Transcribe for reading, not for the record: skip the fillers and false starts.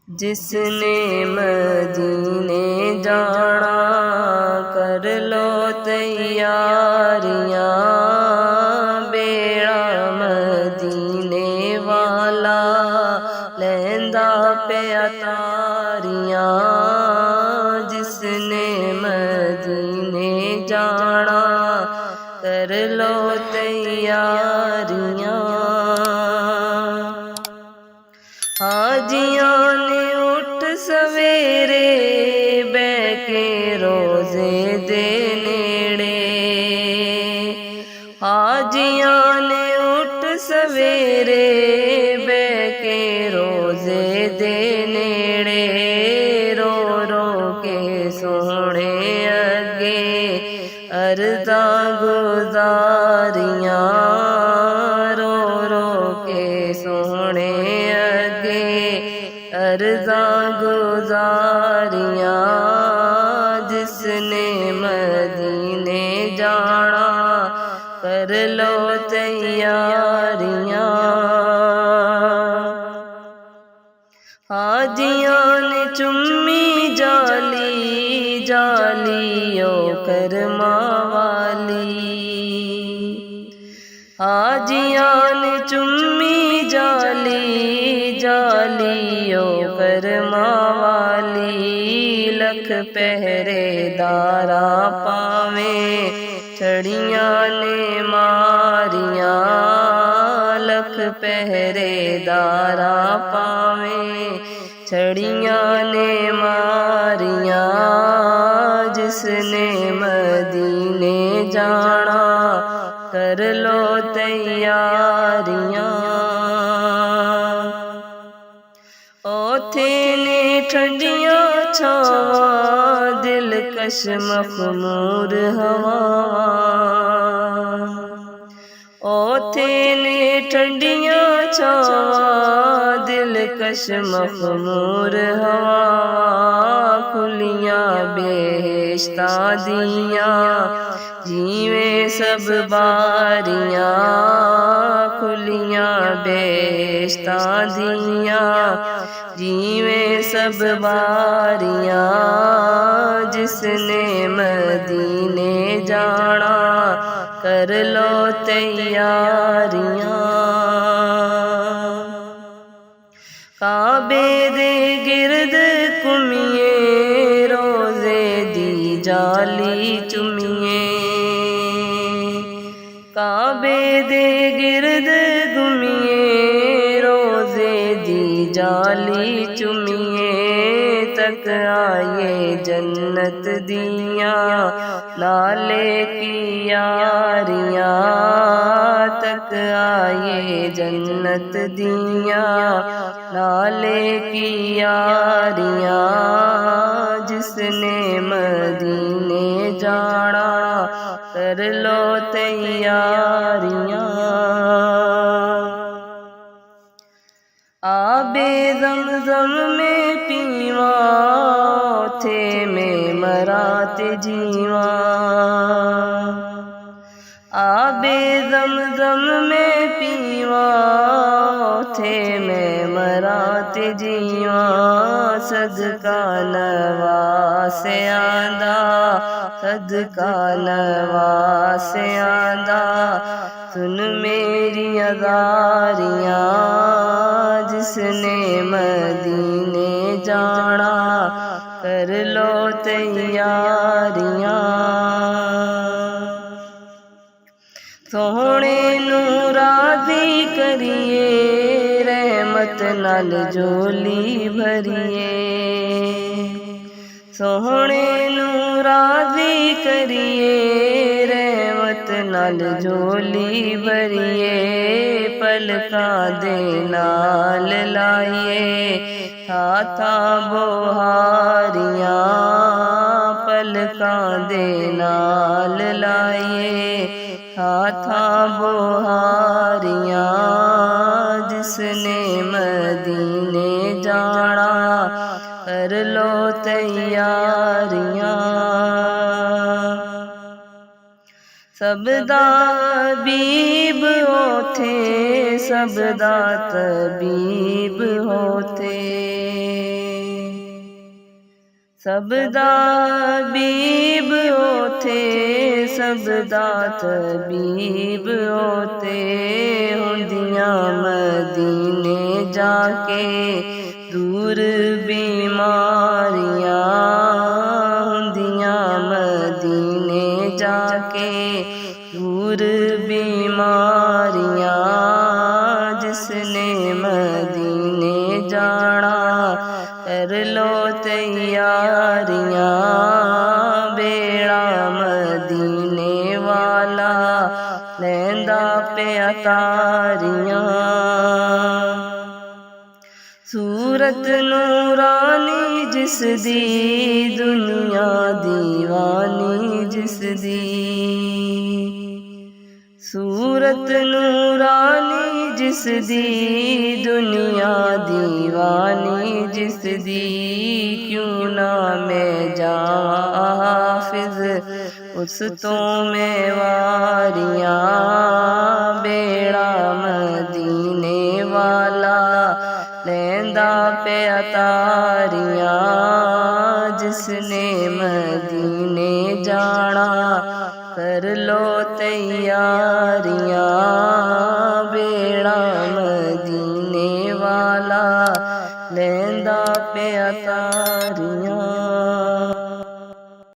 जिसने मदीने जाना कर लो तैयारियां, बेड़ा मदीने वाला लैंदा पे तारियां। जिसने मदीने जाना कर लो तैयारियां। हाजियां ने उठ सवेरे बैके रोजे दे नेड़े। हाजियां ने उठ सवेरे बैके रोजे दे नेड़े। रो रो के सोने अगे अर्ज़ा गुजारियां, रो रो के सोने अर्ज़ा गुजारियां। जिसने मदीने जाना कर लो तैयारियां। हाजियां ने चुम्मी जाली जालियो करमा वाली। हाजियां ने चुम्मी जाली जालियो करमा वाली। लख पहरेदारा पावे छड़ियां ने मारियां। लख पहरेदारा पावे छड़ियां ने मारियां। जिसने मदीने जाना कर लो तैयारियां। ओथे ने ठंडियां छावां दिलकश मखमूर हवावां। ओथे ने ठंडियां छावां दिलकश मखमूर हवावां। खुलियां बेहिश्तां दियां जीवे सब बारियां। खुलियां बेहिश्तां दियां जीवे सब बारियां। जिसने मदीने जाना कर लो तैयारियां। काबे दे गिरद घुमिए रोजे दी जाली चुमिए। काबे दे गिरद घुमिए रोजे दी जाली चुमिए। तक आए जन्नत दियां नाले की यारियां। तक आए जन्नत दियां नाले की यारियां। जिसने मदीने जाना कर लो तैयारियां। आबे ज़मज़म में पीवा थे में मराते जीवा। आबे ज़मज़म में पीवा थे में मराते जीवा। सदका नवासे आंदा सदका नवासे आंदा सुन मेरी अज़ारियां। जिसने मदीने जाना कर लो तैयारियां। सोहणे नू राज़ी करिए रहमत नाल झोली भरिए। सोहणे नू राज़ी करिए रहमत नाल झोली भरिए। पलकां दे नाल लाइए हाथा बोहारियां। पलकां दे नाल लाइए हाथा बोहारियां। जिसने मदीने जाना कर लो तैयारियां। सबदा बीब होते सबदा तबीब होते। सबदा बीब ओथे सबदा तबीब ओते हुंदियां मदीने जाके दूर बीमारियां हुंदियां मदीने जाके दूर बीमारियां जिसने मदीने जाना कर लो तैयारियां बेड़ा मदीने वाला लैंदा पे तारियां सूरत नूरानी जिस दी दुनिया दीवानी जिस दी सूरत नूरानी जिस दी दुनिया दीवानी जिस दी क्यों ना मैं जावां हाफिज उस तो मैं वारियां बेड़ा मदीने वाला लैंदा पे तारियां जिसने मदीने जाना कर लो तैयारियां बेड़ा मदीने वाला लैंदा पे